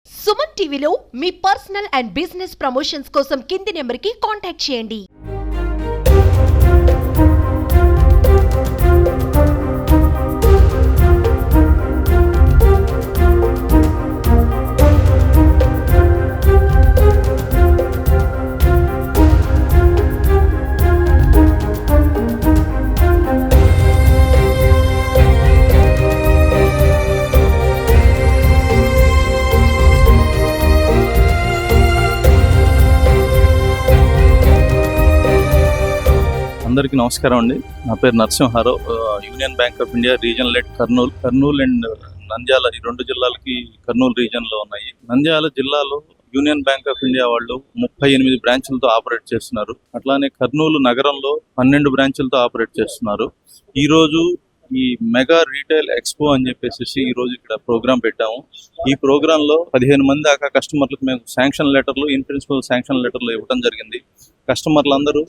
సుమన్ టీవీలో మీ personal and business promotions కోసం కింది నెంబర్కి కాంటాక్ట్ చేయండి. అందరికీ నమస్కారం అండి. నా పేరు Narasimharao. Union Bank of India regional head Kurnool and Nandyal, ఈ రెండు జిల్లాలకి కర్నూలు రీజన్లో ఉన్నాయి. నంద్యాల జిల్లాలో యూనియన్ బ్యాంక్ ఆఫ్ ఇండియా వాళ్ళు 38 బ్రాంచులతో ఆపరేట్ చేస్తున్నారు. అట్లానే కర్నూలు నగరంలో 12 బ్రాంచులతో ఆపరేట్ చేస్తున్నారు. ఈరోజు ఈ మెగా రీటైల్ ఎక్స్పో అని చెప్పేసి ఈ రోజు ఇక్కడ ప్రోగ్రామ్ పెట్టాము. ఈ ప్రోగ్రామ్ లో 15 మంది దాకా కస్టమర్లకు మేము శాంక్షన్ లెటర్లు, ఇన్ ప్రిన్సిపల్ శాంక్షన్ లెటర్లు ఇవ్వడం జరిగింది. కస్టమర్లందరూ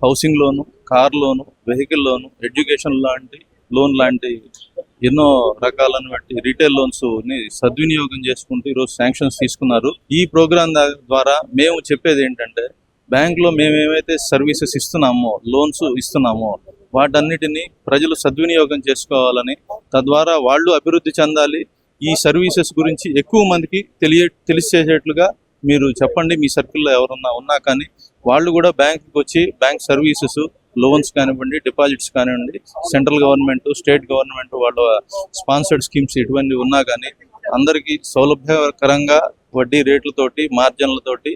హౌసింగ్ లోను, కార్ లోను, వెహికల్ లోను, ఎడ్యుకేషన్ లోన్ లాంటి ఎన్నో రకాలైనటువంటి రీటైల్ లోన్స్ ని సద్వినియోగం చేసుకుంటూ ఈరోజు శాంక్షన్స్ తీసుకున్నారు. ఈ ప్రోగ్రాం ద్వారా మేము చెప్పేది ఏంటంటే, బ్యాంక్ లో మేము ఏమైతే సర్వీసెస్ ఇస్తున్నామో, లోన్స్ ఇస్తున్నామో, వాటన్నిటిని ప్రజలు సద్వినియోగం చేసుకోవాలని, తద్వారా వాళ్ళు అభివృద్ధి చెందాలి. ఈ సర్వీసెస్ గురించి ఎక్కువ మందికి తెలిసేటట్లుగా మీరు చెప్పండి. మీ సర్కిల్లో ఎవరన్నా ఉన్నా కానీ వాళ్ళు కూడా బ్యాంకుకి వచ్చి బ్యాంక్ సర్వీసెస్, లోన్స్ కానివ్వండి, డిపాజిట్స్ కానివ్వండి, సెంట్రల్ గవర్నమెంట్, స్టేట్ గవర్నమెంట్ వాళ్ళ స్పాన్సర్డ్ స్కీమ్స్ ఇటువంటి ఉన్నా కానీ అందరికీ సౌలభ్యకరంగా వడ్డీ రేట్లతోటి, మార్జిన్లతోటి,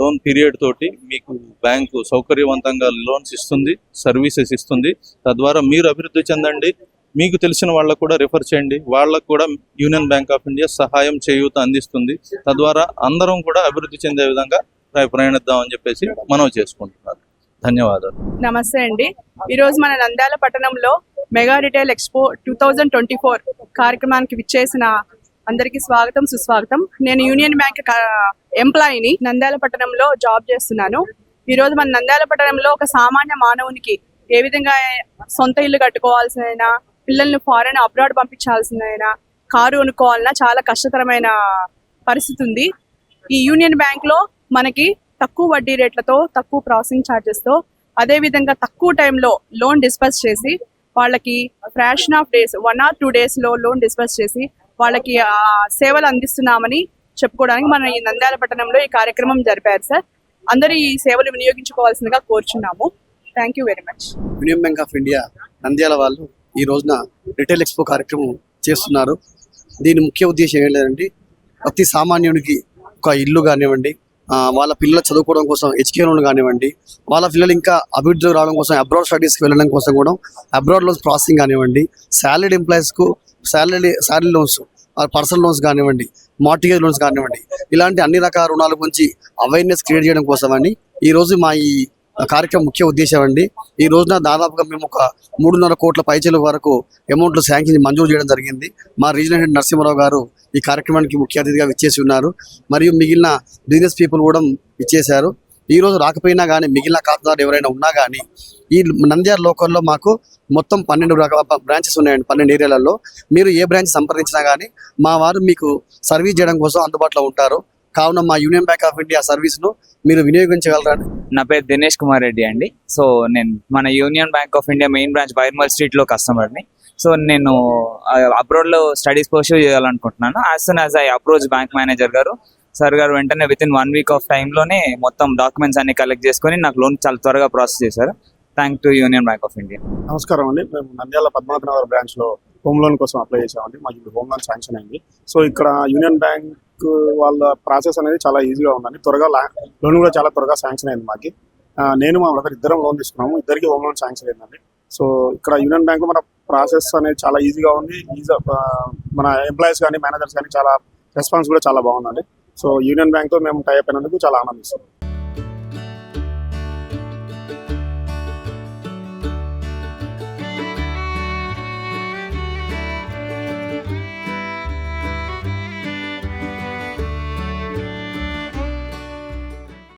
లోన్ పీరియడ్ తోటి మీకు బ్యాంకు సౌకర్యవంతంగా లోన్స్ ఇస్తుంది, సర్వీసెస్ ఇస్తుంది. తద్వారా మీరు అభివృద్ధి చెందండి. మీకు తెలిసిన వాళ్ళకు కూడా రిఫర్ చేయండి. వాళ్ళకు కూడా యూనియన్ బ్యాంక్ ఆఫ్ ఇండియా సహాయం, చేయూత అందిస్తుంది. తద్వారా అందరం కూడా అభివృద్ధి చెందే విధంగా ప్రయాణిద్దామని చెప్పేసి మనం చేసుకుంటున్నారు. ధన్యవాదాలు. నమస్తే అండి. ఈరోజు మన నంద్యాల పట్టణంలో మెగా రిటైల్ ఎక్స్పో 2024 కార్యక్రమానికి విచ్చేసిన అందరికీ స్వాగతం, సుస్వాగతం. నేను యూనియన్ బ్యాంక్ ఎంప్లాయీని, నంద్యాల పట్టణంలో జాబ్ చేస్తున్నాను. ఈరోజు మన నంద్యాల పట్టణంలో ఒక సామాన్య మానవునికి ఏ విధంగా సొంత ఇల్లు కట్టుకోవాల్సిన, పిల్లల్ని ఫారెన్ అబ్రాడ్ పంపించాల్సిన, కారు కొనుక్కోవాలన్నా చాలా కష్టతరమైన పరిస్థితి ఉంది. ఈ యూనియన్ బ్యాంక్ లో మనకి తక్కువ వడ్డీ రేట్లతో, తక్కువ ప్రాసెసింగ్ ఛార్జెస్తో, అదేవిధంగా తక్కువ టైంలో లోన్ డిస్పర్స్ చేసి, వాళ్ళకి fraction of days, 1 or 2 days loan disburse చేసి వాళ్ళకి సేవలు అందిస్తున్నామని చెప్పుకోవడానికి మన ఈ నంద్యాల పట్టణంలో ఈ కార్యక్రమం జరిపారు సార్. అందరూ ఈ సేవలు వినియోగించుకోవాల్సిందిగా కోరుచున్నాము. Thank you very much. Union Bank of India Nandyal వాళ్ళు ఈ రోజున రిటైల్ ఎక్స్పో కార్యక్రమం చేస్తున్నారు. దీని ముఖ్య ఉద్దేశం ఏంటంటే, ప్రతి సామాన్యునికి ఒక ఇల్లు కానివ్వండి, వాళ్ళ పిల్లలు చదువుకోవడం కోసం ఎడ్యుకేషన్ కానివ్వండి, వాళ్ళ పిల్లలు ఇంకా అభివృద్ధి రావడం కోసం అబ్రాడ్ స్టడీస్కి వెళ్ళడం కోసం కూడా అబ్రాడ్ లోన్స్ ప్రాసెసింగ్ కానివ్వండి, శాలరీడ్ ఎంప్లాయీస్కు శాలరీ లోన్స్, పర్సనల్ లోన్స్ కానివ్వండి, మార్టిగేజ్ లోన్స్ కానివ్వండి, ఇలాంటి అన్ని రకాల రుణాల గురించి అవేర్నెస్ క్రియేట్ చేయడం కోసమని ఈరోజు మా ఈ కార్యక్రమం ముఖ్య ఉద్దేశం అండి. ఈ రోజున దాదాపుగా మేము ఒక 3.5 కోట్ల పైచీల వరకు అమౌంట్లు శాంక్షన్ మంజూరు చేయడం జరిగింది. మా రీజనల్ హెడ్ నరసింహారావు గారు ఈ కార్యక్రమానికి ముఖ్య అతిథిగా విచ్చేసి ఉన్నారు. మరియు మిగిలిన బిజినెస్ పీపుల్ కూడా ఇచ్చేశారు. ఈ రోజు రాకపోయినా కానీ మిగిలిన ఖాతాదారు ఎవరైనా ఉన్నా కానీ ఈ నంద్యాల లోకల్లో మాకు మొత్తం 12 రకాల బ్రాంచెస్ ఉన్నాయండి. 12 ఏరియాలలో మీరు ఏ బ్రాంచ్ సంప్రదించినా కానీ మా వారు మీకు సర్వీస్ చేయడం కోసం అందుబాటులో ఉంటారు. కావున మా యూనియన్ బ్యాంక్ ఆఫ్ ఇండియా సర్వీస్ను మీరు వినియోగించగలరా? నా పేరు దినేష్ కుమార్ రెడ్డి అండి. సో నేను మన union Bank of India main branch Byrmal స్ట్రీట్లో కస్టమర్ని. సో నేను అబ్రాడ్లో స్టడీస్ పర్సూ చేయాలనుకుంటున్నాను. As soon as I approach bank manager గారు, సార్ గారు వెంటనే విత్ ఇన్ 1 week ఆఫ్ టైంలోనే మొత్తం డాక్యుమెంట్స్ అన్ని కలెక్ట్ చేసుకొని నాకు లోన్ చాలా త్వరగా ప్రాసెస్ చేశారు. Thank to union Bank of India. నమస్కారం అండి. మేము నంద్యాల పద్మావతినగర్ బ్రాంచ్లో హోమ్ లోన్ కోసం అప్లై చేసామండి. మాకు ఇప్పుడు హోమ్ లోన్ శాంక్షన్ అయింది. సో ఇక్కడ యూనియన్ బ్యాంక్ వాళ్ళ ప్రాసెస్ అనేది చాలా ఈజీగా ఉందండి. త్వరగా లోన్ కూడా చాలా త్వరగా శాంక్షన్ అయింది మాకు. నేను మా బ్రదర్ ఇద్దరం లోన్ తీసుకున్నాము. ఇద్దరికి హోమ్ లోన్ శాంక్షన్ అయిందండి. సో ఇక్కడ యూనియన్ బ్యాంక్ మన ప్రాసెస్ అనేది చాలా ఈజీగా ఉంది. మన ఎంప్లాయీస్ కానీ, మేనేజర్స్ కానీ చాలా రెస్పాన్స్ కూడా చాలా బాగుందండి. సో యూనియన్ బ్యాంక్తో మేము టైప్ అయినందుకు చాలా ఆనందిస్తాం.